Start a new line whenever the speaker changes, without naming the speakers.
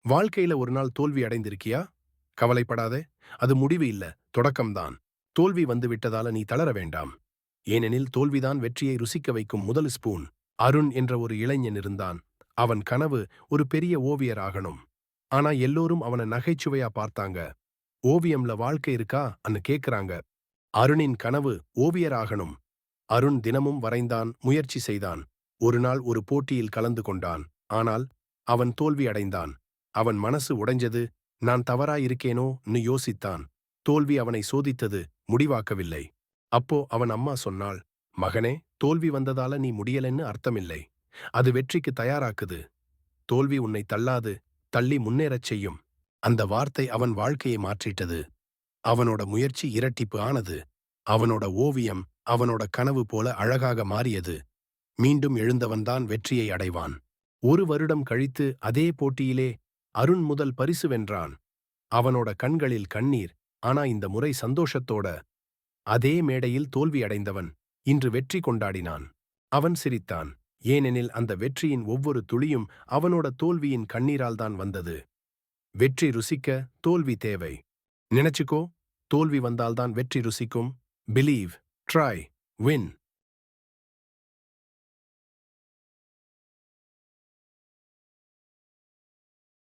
வாழ்க்கையில ஒரு நாள் தோல்வி அடைந்திருக்கியா? கவலைப்படாதே. அது முடிவு இல்ல, தொடக்கம்தான். தோல்வி வந்து விட்டதால நீ தளர வேண்டாம். ஏனெனில் தோல்விதான் வெற்றியை ருசிக்க வைக்கும் முதல் ஸ்பூன். அருண் என்ற ஒரு இளைஞன் இருந்தான். அவன் கனவு ஒரு பெரிய ஓவியர் ஆகணும். ஆனா எல்லோரும் அவன நகைச்சுவையா பார்த்தாங்க. ஓவியம்ல வாழ்க்கை இருக்கா அன்னு கேக்குறாங்க. அருணின் கனவு ஓவியர் ஆகணும். அருண் தினமும் வரைந்தான், முயற்சி செய்தான். ஒரு நாள் ஒரு போட்டியில் கலந்து கொண்டான். ஆனால் அவன் தோல்வி அடைந்தான். அவன் மனசு உடைஞ்சது. நான் தவறாயிருக்கேனோன்னு யோசித்தான். தோல்வி அவனை சோதித்தது, முடிவாக்கவில்லை. அப்போ அவன் அம்மா சொன்னாள், மகனே, தோல்வி வந்ததால நீ முடியலன்னு அர்த்தமில்லை. அது வெற்றிக்கு தயாராக்குது. தோல்வி உன்னை தள்ளாது, தள்ளி முன்னேறச் செய்யும். அந்த வார்த்தை அவன் வாழ்க்கையை மாற்றிட்டது. அவனோட முயற்சி இரட்டிப்பு ஆனது. அவனோட ஓவியம் அவனோட கனவு போல அழகாக மாறியது. மீண்டும் எழுந்தவன்தான் வெற்றியை அடைவான். ஒரு வருடம் கழித்து அதே போட்டியிலே அருண் முதல் பரிசு வென்றான். அவனோட கண்களில் கண்ணீர், ஆனா இந்த முறை சந்தோஷத்தோட. அதே மேடையில் தோல்வி அடைந்தவன் இன்று வெற்றி கொண்டாடினான். அவன் சிரித்தான், ஏனெனில் அந்த வெற்றியின் ஒவ்வொரு துளியும் அவனோட தோல்வியின் கண்ணீரால்தான் வந்தது. வெற்றி ருசிக்க தோல்வி தேவை. நினைச்சுக்கோ, தோல்வி வந்தால்தான் வெற்றி ருசிக்கும். Believe, try, win.